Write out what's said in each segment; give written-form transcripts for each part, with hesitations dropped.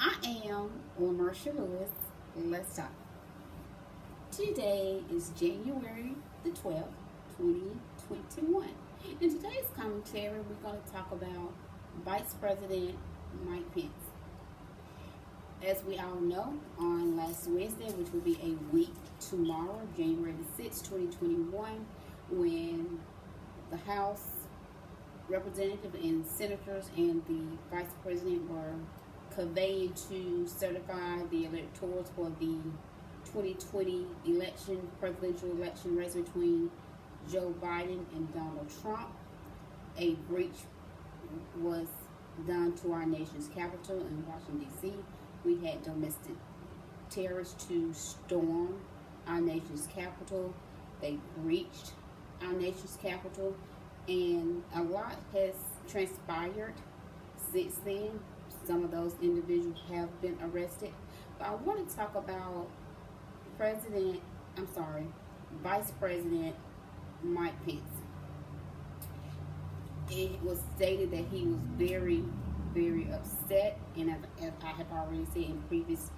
I am Lamersha Lewis. Let's talk. Today is January the 12th, 2021. In today's commentary, we're going to talk about Vice President Mike Pence. As we all know, on last Wednesday, which will be a week tomorrow, January the 6th, 2021, when the House representatives and senators and the vice president were conveyed to certify the electors for the 2020 presidential election race between Joe Biden and Donald Trump. A breach was done to our nation's capital in Washington, D.C. We had domestic terrorists to storm our nation's capital. They breached our nation's capital, and a lot has transpired since then. Some of those individuals have been arrested. But I want to talk about Vice President Mike Pence. It was stated that he was very, very upset, and as I have already said in previous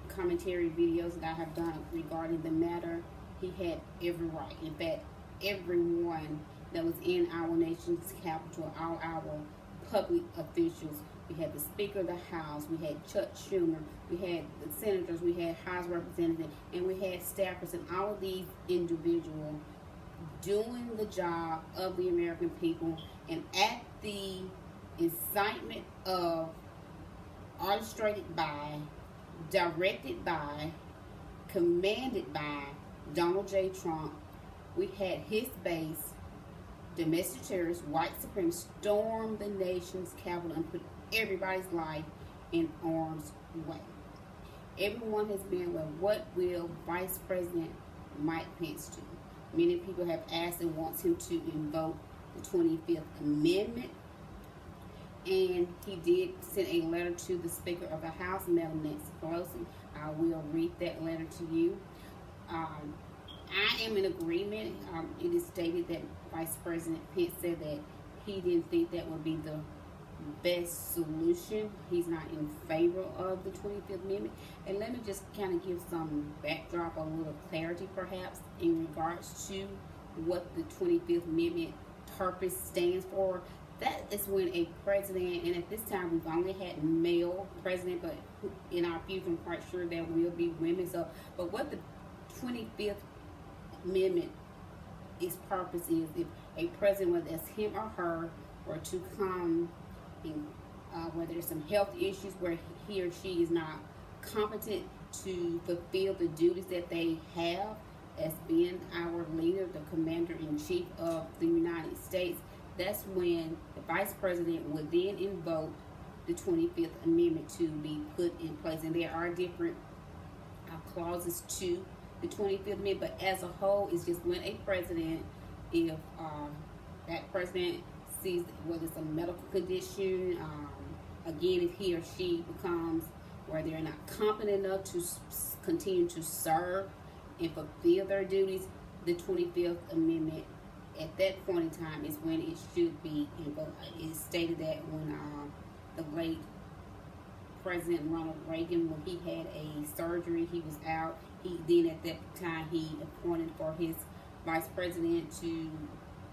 commentary videos that I have done regarding the matter, he had every right. In fact, everyone that was in our nation's capital, all our public officials. We had the Speaker of the House, we had Chuck Schumer, we had the senators, we had House representatives, and we had staffers, and all of these individuals doing the job of the American people, and at the incitement of, orchestrated by, directed by, commanded by Donald J. Trump, we had his base, domestic terrorists, white supremacists, storm the nation's capital and put everybody's life in harm's way. Everyone has been, well, what will Vice President Mike Pence do? Many people have asked and wants him to invoke the 25th Amendment. And he did send a letter to the Speaker of the House, Madam Nancy Pelosi. I will read that letter to you. I am in agreement. It is stated that Vice President Pence said that he didn't think that would be the best solution. He's not in favor of the 25th Amendment. And let me just kind of give some backdrop, a little clarity perhaps, in regards to what the 25th Amendment purpose stands for. That is when a president, and at this time we've only had male president, but in our future I'm quite sure there will be women. So, but what the 25th Amendment its purpose is, if a president, whether it's him or her, were to come in, where there's some health issues where he or she is not competent to fulfill the duties that they have as being our leader, the commander-in-chief of the United States, that's when the vice president would then invoke the 25th Amendment to be put in place. And there are different clauses to the 25th Amendment, but as a whole, it's just when a president, if that president sees whether it's a medical condition, again, if he or she becomes where they're not competent enough to continue to serve and fulfill their duties, the 25th Amendment at that point in time is when it should be invoked. It's stated that when the late President Ronald Reagan, when he had a surgery, he was out. Then at that time he appointed for his vice president to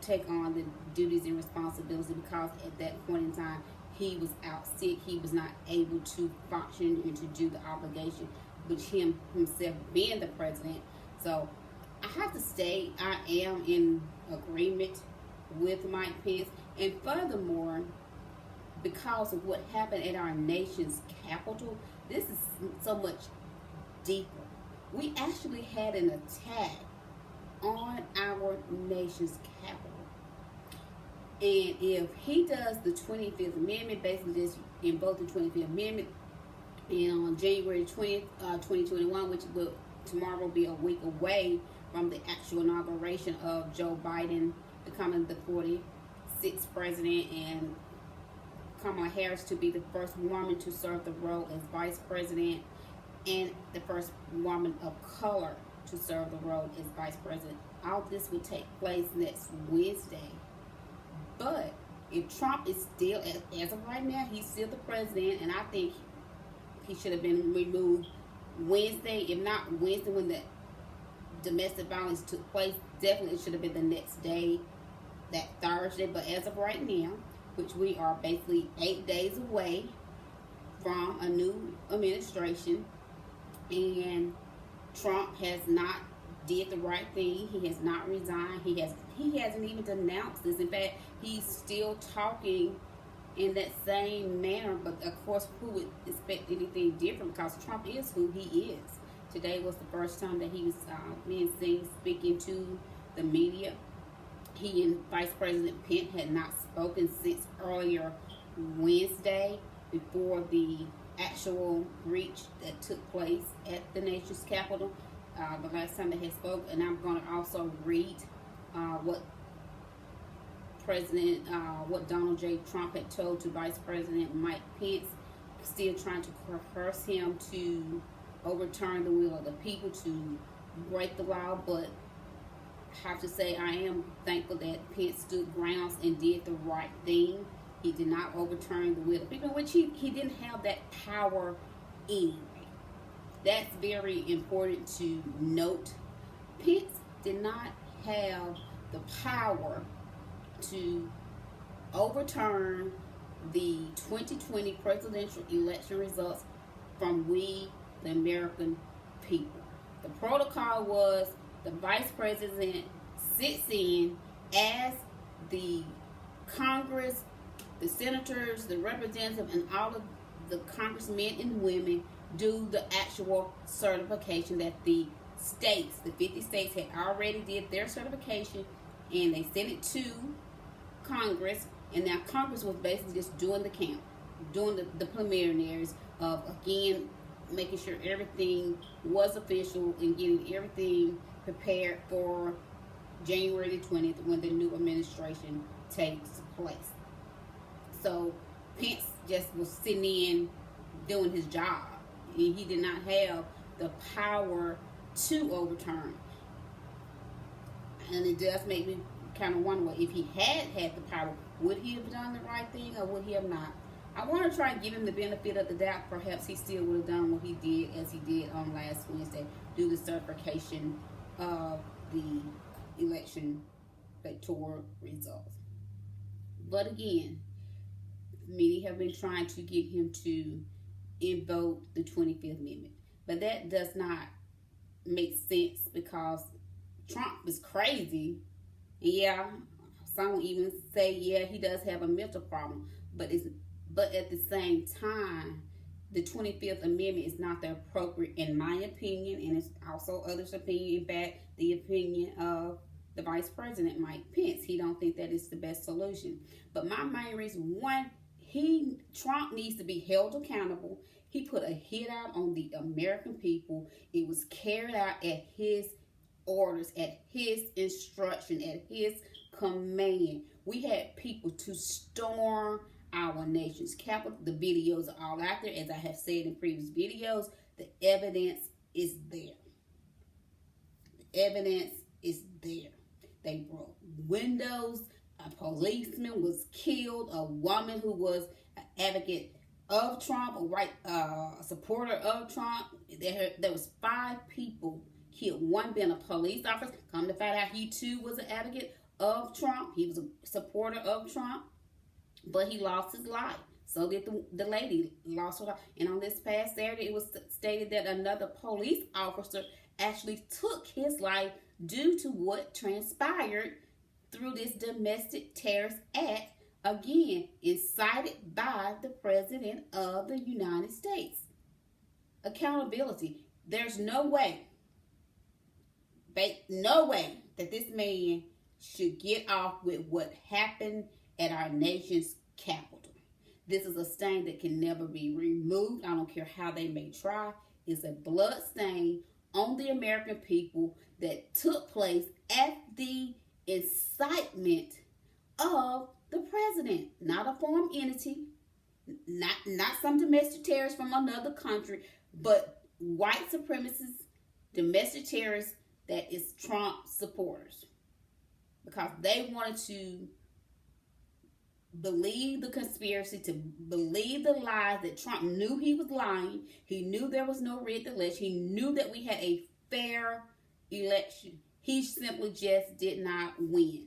take on the duties and responsibilities, because at that point in time he was out sick. He was not able to function and to do the obligation, which himself being the president. So I have to say I am in agreement with Mike Pence, and furthermore, because of what happened at our nation's capital, this is so much deeper. We actually had an attack on our nation's capital. And if he does the 25th Amendment, basically just invoke the 25th Amendment, and on January 20th, 2021, which will tomorrow will be a week away from the actual inauguration of Joe Biden becoming the 46th president, and Kamala Harris to be the first woman to serve the role as vice president, and the first woman of color to serve the role as vice president. All this will take place next Wednesday. But if Trump is still, as of right now, he's still the president, and I think he should have been removed Wednesday. If not Wednesday, when the domestic violence took place, definitely it should have been the next day, that Thursday. But as of right now, which we are basically 8 days away from a new administration, and Trump has not did the right thing. He has not resigned. He hasn't even denounced this. In fact, he's still talking in that same manner. But of course, who would expect anything different? Because Trump is who he is. Today was the first time that he was being seen speaking to the media. He and Vice President Pence had not spoken since earlier Wednesday, before the actual breach that took place at the nation's capital. The last time they had spoke, and I'm going to also read what Donald J. Trump had told to Vice President Mike Pence, still trying to coerce him to overturn the will of the people, to break the law. But I have to say, I am thankful that Pence stood grounds and did the right thing. He did not overturn the will of the people, which he didn't have that power anyway. That's very important to note. Pence did not have the power to overturn the 2020 presidential election results from we, the American people. The protocol was the vice president sits in as the Congress, the senators, the representatives, and all of the congressmen and women do the actual certification that the states, the 50 states, had already did their certification, and they sent it to Congress, and now Congress was basically just doing the count, doing the preliminaries of, again, making sure everything was official and getting everything prepared for January the 20th, when the new administration takes place. So Pence just was sitting in doing his job, and he did not have the power to overturn. And it does make me kind of wonder, if he had the power, would he have done the right thing, or would he have not? I want to try and give him the benefit of the doubt. Perhaps he still would have done what he did, as he did on last Wednesday, do the certification of the election electoral results. But again, many have been trying to get him to invoke the 25th Amendment. But that does not make sense, because Trump is crazy. And yeah, some even say, yeah, he does have a mental problem. But at the same time, the 25th Amendment is not the appropriate, in my opinion, and it's also others' opinion, in fact, the opinion of the Vice President, Mike Pence. He don't think that is the best solution. But my main reason, one, Trump needs to be held accountable. He put a hit out on the American people. It was carried out at his orders, at his instruction, at his command. We had people to storm our nation's capital. The videos are all out there. As I have said in previous videos, the evidence is there. The evidence is there. They broke windows. A policeman was killed. A woman who was an advocate of Trump, a supporter of Trump. There was 5 people killed. One being a police officer. Come to find out, he too was an advocate of Trump. He was a supporter of Trump, but he lost his life. So did the lady, lost her life. And on this past Saturday, it was stated that another police officer actually took his life due to what transpired through this domestic terrorist act, again, incited by the President of the United States. Accountability. There's no way that this man should get off with what happened at our nation's capital. This is a stain that can never be removed. I don't care how they may try. It's a blood stain on the American people that took place at the incitement of the president. Not a foreign entity, not some domestic terrorist from another country, but white supremacists, domestic terrorists that is Trump supporters. Because they wanted to believe the conspiracy, to believe the lies that Trump knew he was lying. He knew there was no rigged election. He knew that we had a fair election. He simply just did not win.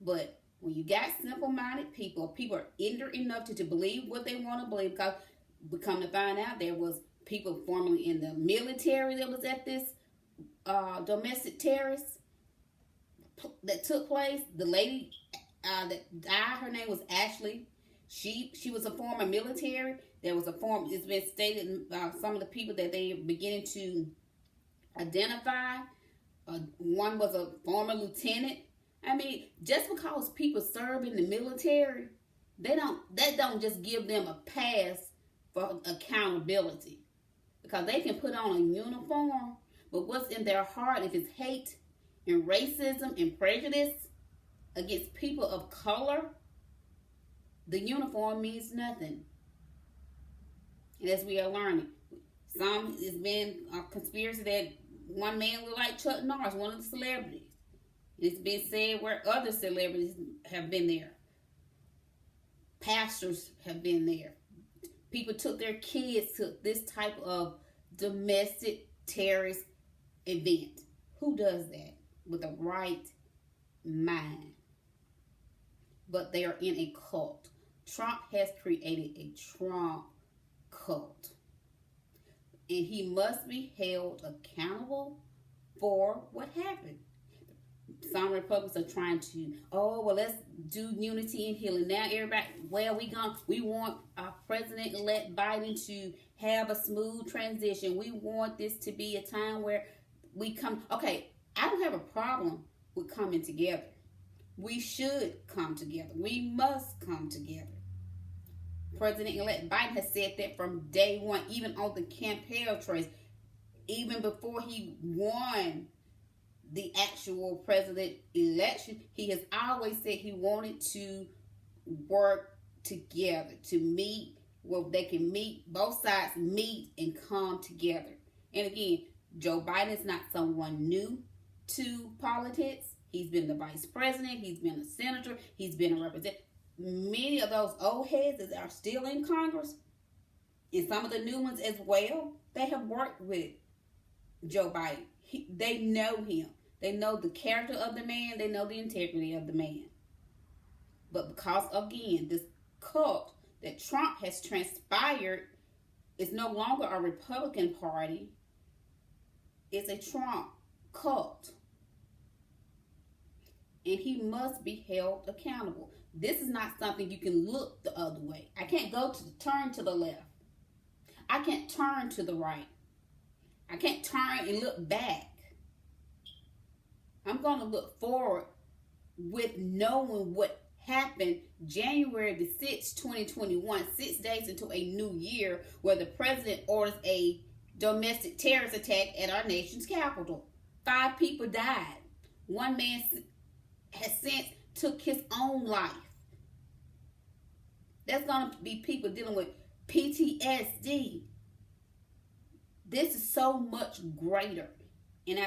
But when you got simple-minded people, people are ignorant enough to believe what they want to believe, because we come to find out there was people formerly in the military that was at this domestic terrorist that took place. The lady that died, her name was Ashley. She was a former military. There was a form. It's been stated some of the people that they are beginning to identify. One was a former lieutenant. I mean, just because people serve in the military, that don't just give them a pass for accountability, because they can put on a uniform, but what's in their heart, if it's hate and racism and prejudice against people of color, the uniform means nothing. And as we are learning, it's been a conspiracy that one man looked like Chuck Norris, one of the celebrities. It's been said where other celebrities have been there. Pastors have been there. People took their kids to this type of domestic terrorist event. Who does that with a right mind? But they are in a cult. Trump has created a Trump cult. And he must be held accountable for what happened. Some Republicans are trying to, let's do unity and healing. Now everybody, we want our President-elect Biden to have a smooth transition. We want this to be a time where we come. Okay, I don't have a problem with coming together. We should come together. We must come together. President-elect Biden has said that from day one, even on the campaign trail, even before he won the actual president election, he has always said he wanted to work together, to meet where they can meet, both sides meet and come together. And again, Joe Biden is not someone new to politics. He's been the vice president. He's been a senator. He's been a representative. Many of those old heads that are still in Congress, and some of the new ones as well, they have worked with Joe Biden. They know him. They know the character of the man. They know the integrity of the man. But because, again, this cult that Trump has transpired is no longer a Republican Party. It's a Trump cult. And he must be held accountable. This is not something you can look the other way. I can't turn to the left. I can't turn to the right. I can't turn and look back. I'm going to look forward with knowing what happened January the 6th, 2021, 6 days into a new year, where the president orders a domestic terrorist attack at our nation's capital. 5 people died. One man has since took his own life. There's going to be people dealing with PTSD. This is so much greater. And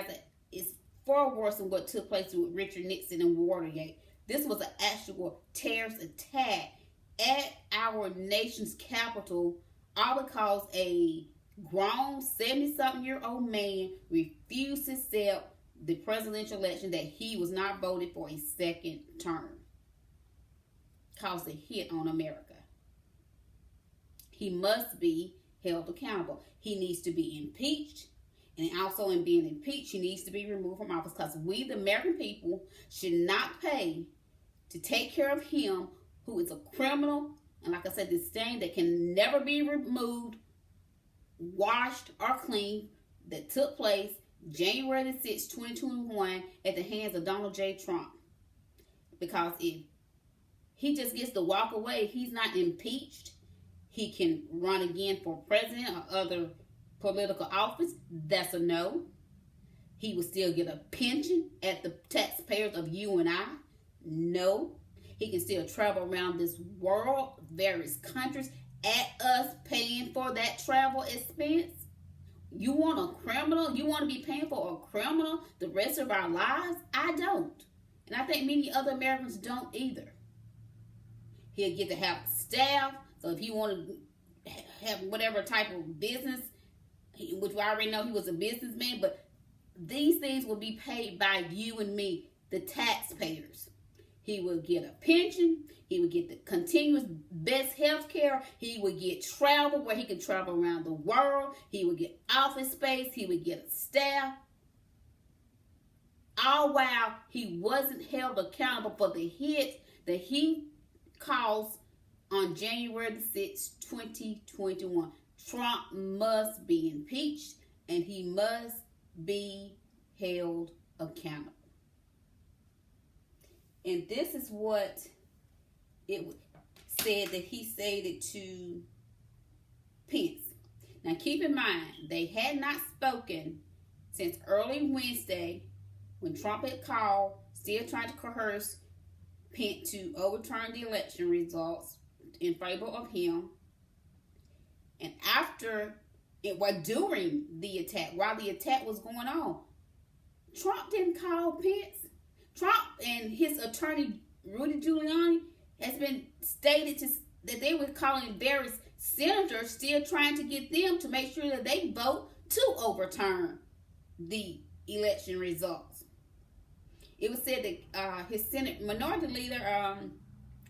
it's far worse than what took place with Richard Nixon and Watergate. This was an actual terrorist attack at our nation's capital, all because a grown 70-something-year-old man refused to accept the presidential election that he was not voted for a second term. Caused a hit on America. He must be held accountable. He needs to be impeached. And also, in being impeached, he needs to be removed from office, because we, the American people, should not pay to take care of him, who is a criminal, and like I said, this stain that can never be removed, washed, or cleaned, that took place January the 6th, 2021, at the hands of Donald J. Trump. Because if he just gets to walk away, he's not impeached, he can run again for president or other political office. That's a no. He will still get a pension at the taxpayers of you and I. No. He can still travel around this world, various countries, at us paying for that travel expense. You want a criminal? You want to be paying for a criminal the rest of our lives? I don't. And I think many other Americans don't either. He'll get to have staff. So if he wanted to have whatever type of business, which we already know he was a businessman, but these things will be paid by you and me, the taxpayers. He will get a pension. He would get the continuous best health care. He would get travel where he could travel around the world. He would get office space. He would get a staff. All while he wasn't held accountable for the hit that he caused on January 6, 2021. Trump must be impeached and he must be held accountable. And this is what it said that he said it to Pence. Now keep in mind, they had not spoken since early Wednesday when Trump had called, still trying to coerce Pence to overturn the election results in favor of him. And during the attack, while the attack was going on, Trump didn't call Pence. Trump and his attorney, Rudy Giuliani, has been stated that they were calling various senators, still trying to get them to make sure that they vote to overturn the election results. It was said that his Senate Minority Leader,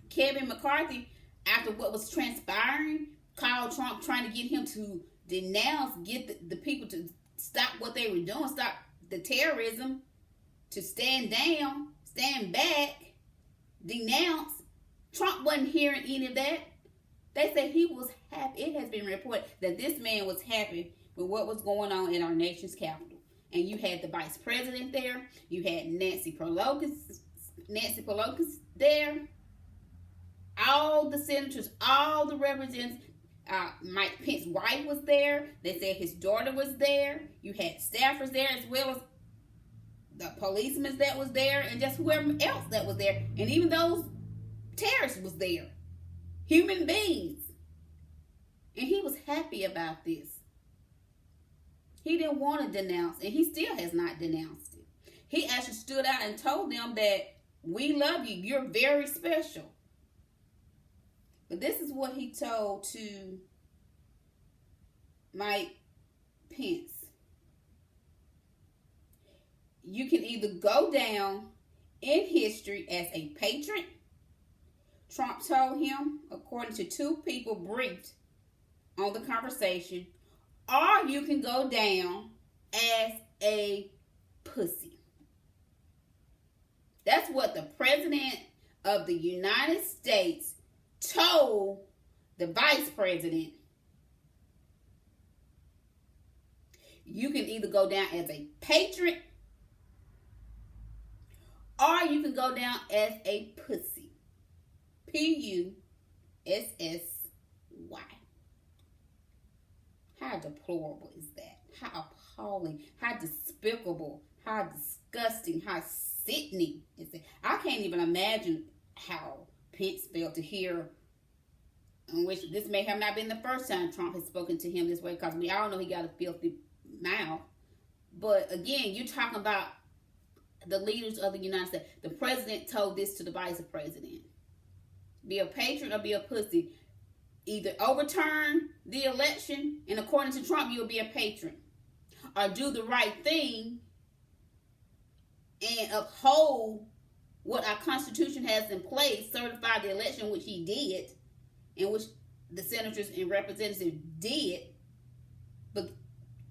Kevin McCarthy, after what was transpiring, called Trump trying to get him to denounce, get the people to stop what they were doing, stop the terrorism, to stand down, stand back, denounce. Trump wasn't hearing any of that. They said he was happy. It has been reported that this man was happy with what was going on in our nation's capital. And you had the vice president there. You had Nancy Pelosi there. All the senators, all the representatives. Mike Pence's wife was there. They said his daughter was there. You had staffers there, as well as the policemen that was there, and just whoever else that was there. And even those terrorists was there. Human beings. And he was happy about this. He didn't want to denounce, and he still has not denounced it. He actually stood out and told them that we love you. You're very special. But this is what he told to Mike Pence. You can either go down in history as a patriot, Trump told him, according to two people briefed on the conversation, or you can go down as a pussy. That's what the President of the United States told the Vice President. You can either go down as a patriot, or you can go down as a pussy. Pussy. How deplorable is that? How appalling, how despicable, how disgusting, how sickening is it? I can't even imagine how Pence felt to hear, in which this may have not been the first time Trump has spoken to him this way, because we all know he got a filthy mouth. But again, you're talking about the leaders of the United States. The president told this to the vice president. Be a patriot or be a pussy. Either overturn the election, and according to Trump, you'll be a patriot. Or do the right thing and uphold what our Constitution has in place, certify the election, which he did, and which the senators and representatives did. But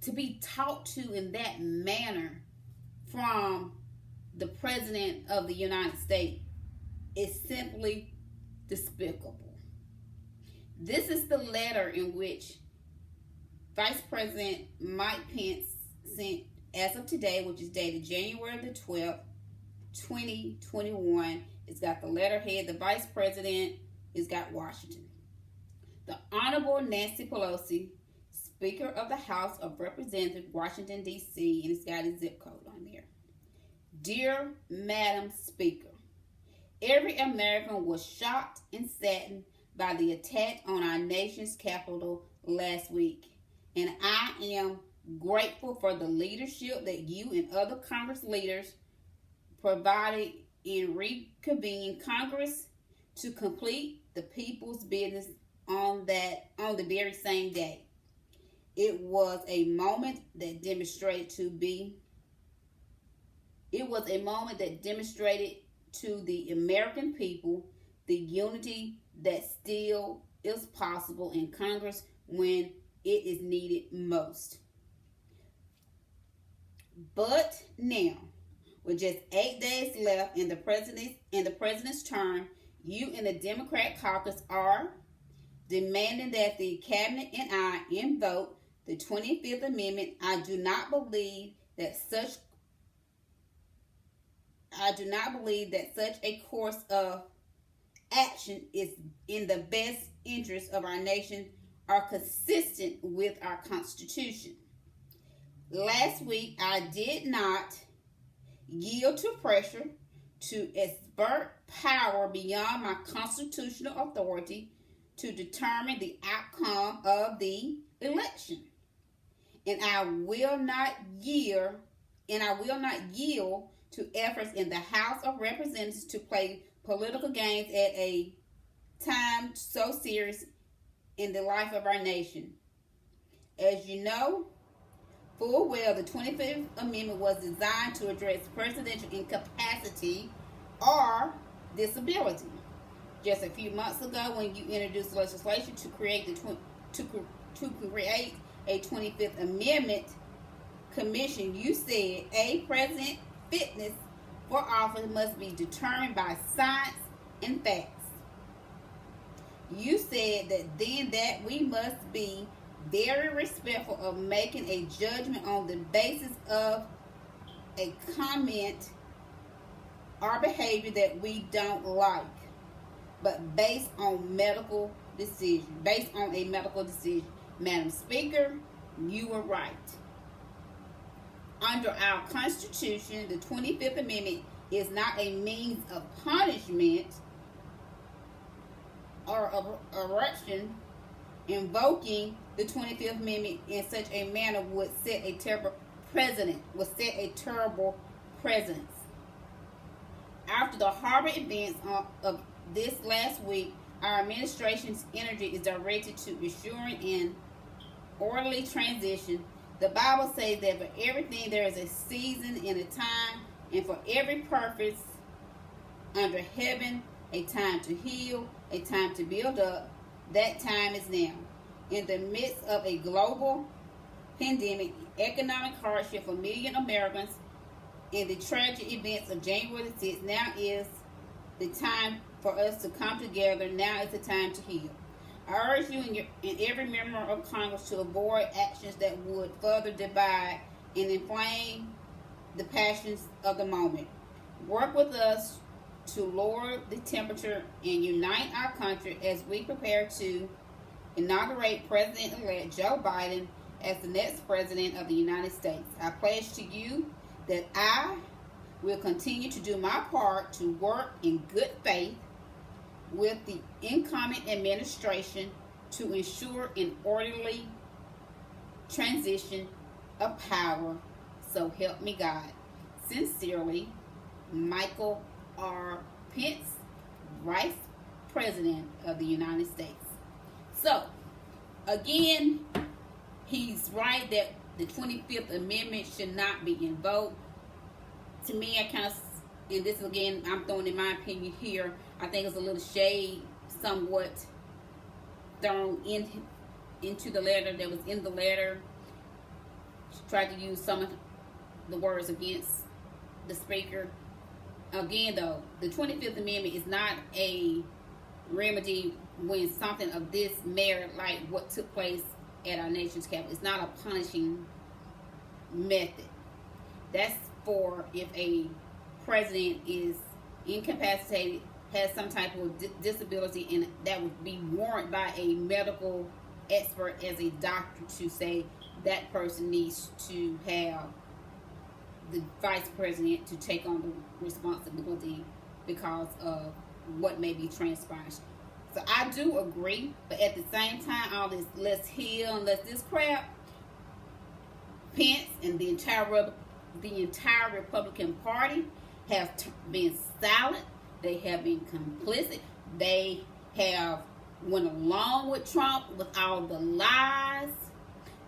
to be talked to in that manner from the President of the United States is simply despicable. This is the letter in which Vice President Mike Pence sent as of today, which is dated January the 12th, 2021. It's got the letterhead. The Vice President has got Washington. The Honorable Nancy Pelosi, Speaker of the House of Representatives, Washington, D.C., and it's got a zip code on there. Dear Madam Speaker, every American was shocked and saddened by the attack on our nation's capital last week. And I am grateful for the leadership that you and other Congress leaders provided in reconvening Congress to complete the people's business on the very same day. It was a moment that demonstrated to the American people the unity that still is possible in Congress when it is needed most. But now, with just 8 days left in the president's term, you in the Democrat caucus are demanding that the cabinet and I invoke the 25th Amendment. I do not believe that such a course of action is in the best interest of our nation or consistent with our Constitution. Last week, I did not yield to pressure to exert power beyond my constitutional authority to determine the outcome of the election. And I will not yield to efforts in the House of Representatives to play political games at a time so serious in the life of our nation. As you know full well, the 25th Amendment was designed to address presidential incapacity or disability. Just a few months ago, when you introduced legislation to create a 25th Amendment Commission, you said a president's fitness for office must be determined by science and facts. You said that we must be very respectful of making a judgment on the basis of a comment or behavior that we don't like, but based on a medical decision. Madam Speaker, you were right. Under our Constitution, the 25th Amendment is not a means of punishment or of erection. Invoking the 25th Amendment in such a manner would set a terrible precedent. After the horrible events of this last week, our administration's energy is directed to ensuring an orderly transition. The Bible says that for everything there is a season and a time, and for every purpose under heaven, a time to heal, a time to build up. That time is now. In the midst of a global pandemic, economic hardship for millions of Americans, and the tragic events of January the 6th, now is the time for us to come together. Now is the time to heal. I urge you and every member of Congress to avoid actions that would further divide and inflame the passions of the moment. Work with us to lower the temperature and unite our country as we prepare to inaugurate President-elect Joe Biden as the next President of the United States. I pledge to you that I will continue to do my part to work in good faith with the incoming administration to ensure an orderly transition of power. So help me God. Sincerely, Michael R. Pence, Vice President of the United States. So, again, he's right that the 25th Amendment should not be invoked. To me, and this again, I'm throwing in my opinion here, I think it's a little shade somewhat thrown into the letter that was in the letter. She tried to use some of the words against the speaker. Again, though, the 25th Amendment is not a remedy when something of this merit, like what took place at our nation's capital. It's not a punishing method. That's for if a president is incapacitated, has some type of disability, and that would be warranted by a medical expert as a doctor to say that person needs to have the vice president to take on the responsibility because of what may be transpiring. So I do agree, but at the same time, all this let's heal and let's this crap, Pence and the entire Republican Party have been silent. They have been complicit. They have went along with Trump with all the lies.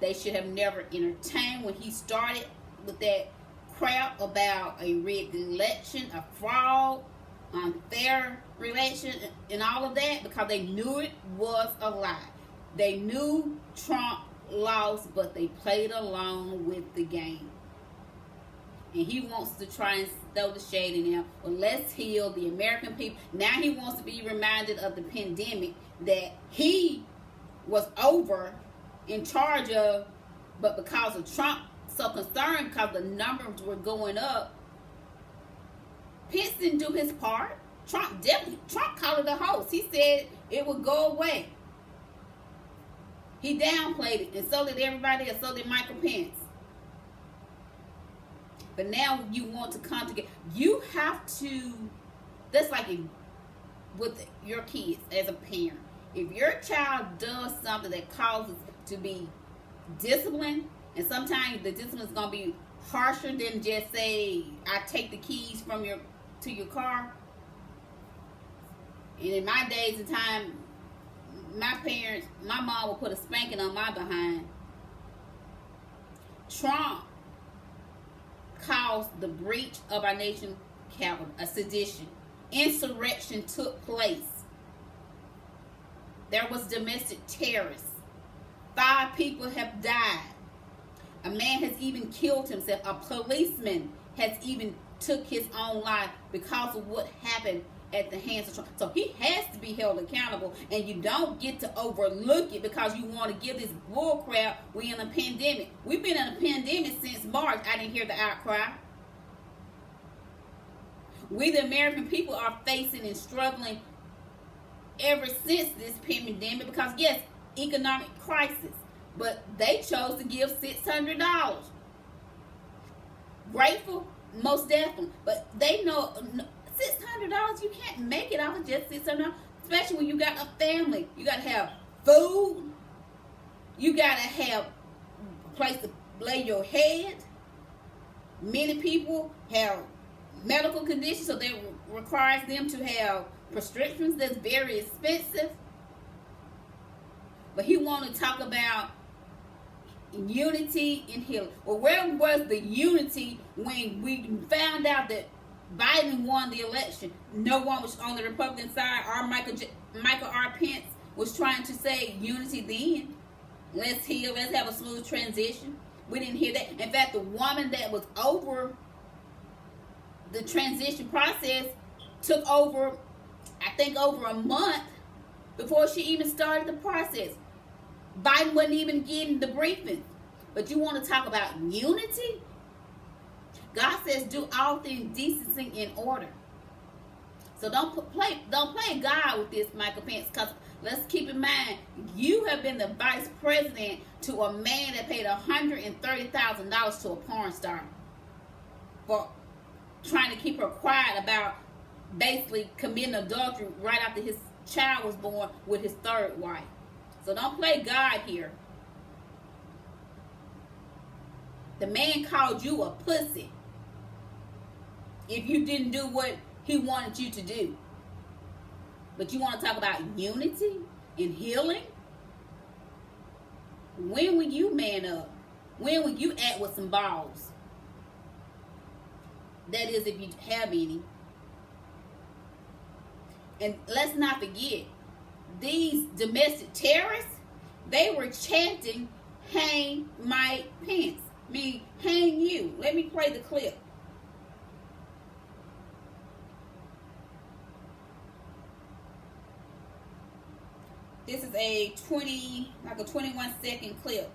They should have never entertained when he started with that crap about a rigged election, a fraud, unfair election, and all of that, because they knew it was a lie. They knew Trump lost, but they played along with the game. And he wants to try and throw the shade in them. Well, let's heal the American people. Now he wants to be reminded of the pandemic that he was over in charge of, but because of Trump, so concerned because the numbers were going up, Pence didn't do his part. Trump called it a hoax. He said it would go away. He downplayed it, and so did everybody else. So did Michael Pence. But now you want to come together. You have to. That's like with your kids as a parent. If your child does something that causes to be disciplined, and sometimes the discipline is going to be harsher than just say, I take the keys from your and in my days and time, my mom would put a spanking on my behind. Trump caused the breach of our nation's capital, a sedition. Insurrection took place. There was domestic terrorists. 5 people have died. A man has even killed himself. A policeman has even took his own life because of what happened at the hands of Trump. So he has to be held accountable, and you don't get to overlook it because you want to give this bull crap. We in a pandemic. We've been in a pandemic since March. I didn't hear the outcry. We, the American people, are facing and struggling ever since this pandemic because, yes, economic crisis, but they chose to give $600. Grateful? Most definitely. But they know $600, you can't make it off of just $600, especially when you got a family. You got to have food. You got to have a place to lay your head. Many people have medical conditions, so that requires them to have prescriptions that's very expensive. But he wanted to talk about unity and healing. Well, where was the unity when we found out that Biden won the election? No one was on the Republican side. Michael R. Pence was trying to say unity then. Let's heal. Let's have a smooth transition. We didn't hear that. In fact, the woman that was over the transition process took over, I think, over a month before she even started the process. Biden wasn't even getting the briefing. But you want to talk about unity? God says, do all things decency in order. So don't play God with this, Michael Pence, because let's keep in mind, you have been the vice president to a man that paid $130,000 to a porn star for trying to keep her quiet about basically committing adultery right after his child was born with his third wife. So don't play God here. The man called you a pussy if you didn't do what he wanted you to do. But you want to talk about unity and healing? When will you man up? When will you act with some balls? That is, if you have any. And let's not forget, these domestic terrorists, they were chanting, hang Mike Pence. Mean, hang you. Let me play the clip. This is a 21-second clip.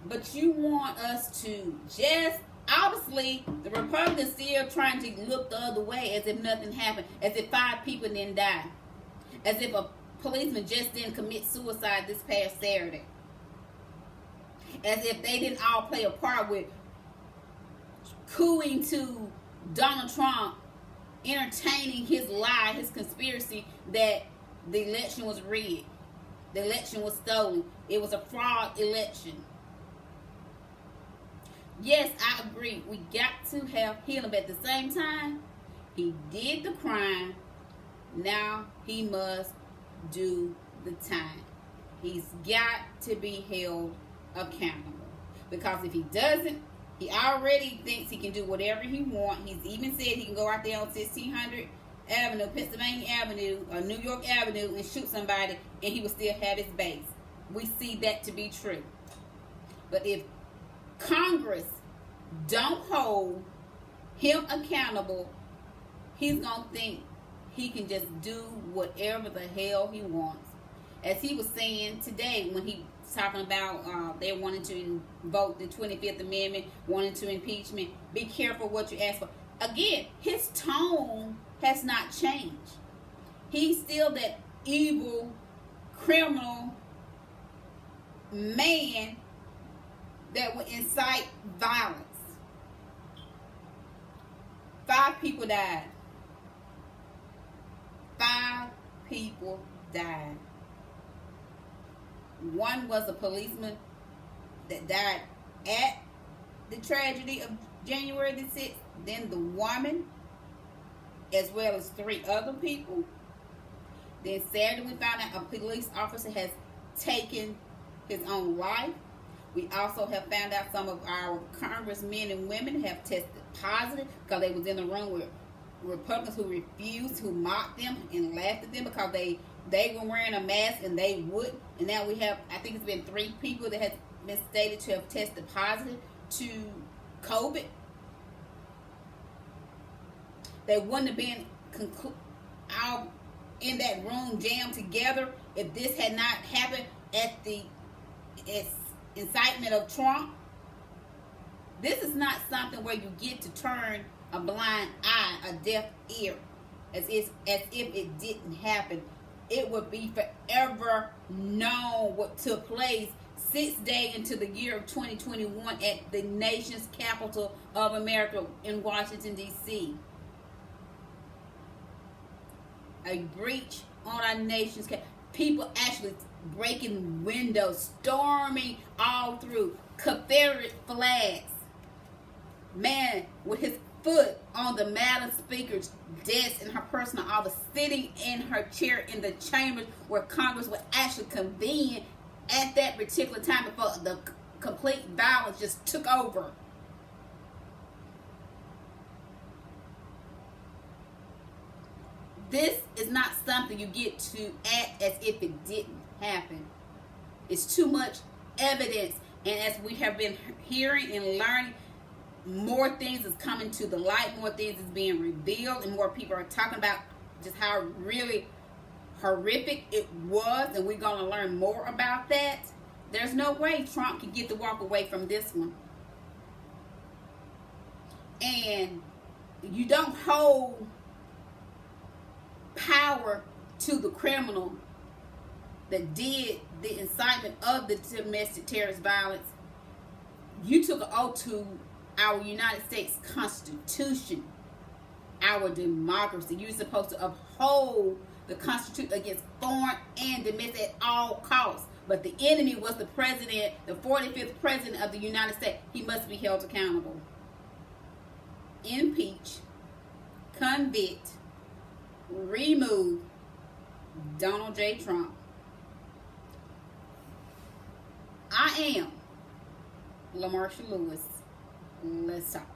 But you want us to just, obviously, the Republicans still trying to look the other way as if nothing happened, as if 5 people didn't die, as if a policeman just didn't commit suicide this past Saturday. As if they didn't all play a part with cooing to Donald Trump, entertaining his lie, his conspiracy that the election was rigged. The election was stolen. It was a fraud election. Yes, I agree. We got to have healing. But at the same time, he did the crime. Now he must do the time. He's got to be held accountable. Because if he doesn't, he already thinks he can do whatever he wants. He's even said he can go out there on 1600 Avenue, Pennsylvania Avenue, or New York Avenue and shoot somebody and he will still have his base. We see that to be true. But if Congress don't hold him accountable, he's going to think he can just do whatever the hell he wants. As he was saying today when he was talking about they wanted to invoke the 25th Amendment, wanted to impeachment, be careful what you ask for. Again, his tone has not changed. He's still that evil, criminal man that would incite violence. 5 people died. 5 people died. One was a policeman that died at the tragedy of January the 6th. Then the woman, as well as 3 other people. Then Saturday we found out a police officer has taken his own life. We also have found out some of our congressmen and women have tested positive because they was in the room with Republicans who refused, who mocked them and laughed at them because they were wearing a mask and they wouldn't. And now we have, I think it's been 3 people that have been stated to have tested positive to COVID. They wouldn't have been out in that room jammed together if this had not happened at the incitement of Trump. This is not something where you get to turn a blind eye, a deaf ear, as if it didn't happen. It would be forever known what took place 6 days into the year of 2021 at the nation's capital of America in Washington, D.C. A breach on our nation's capital. People actually breaking windows, storming all through. Confederate flags. Man with his foot on the Madam Speaker's desk in her personal office, sitting in her chair in the chambers where Congress would actually convene at that particular time before the complete violence just took over. This is not something you get to act as if it didn't happen. It's too much evidence. And as we have been hearing and learning, more things is coming to the light, more things is being revealed, and more people are talking about just how really horrific it was, and we're going to learn more about that. There's no way Trump can get to walk away from this one. And you don't hold power to the criminal that did the incitement of the domestic terrorist violence. You took an oath to our United States Constitution, our democracy. You're supposed to uphold the Constitution against foreign and domestic at all costs. But the enemy was the president, the 45th president of the United States. He must be held accountable. Impeach, convict, remove Donald J. Trump. I am LaMarsha Lewis. Let's talk.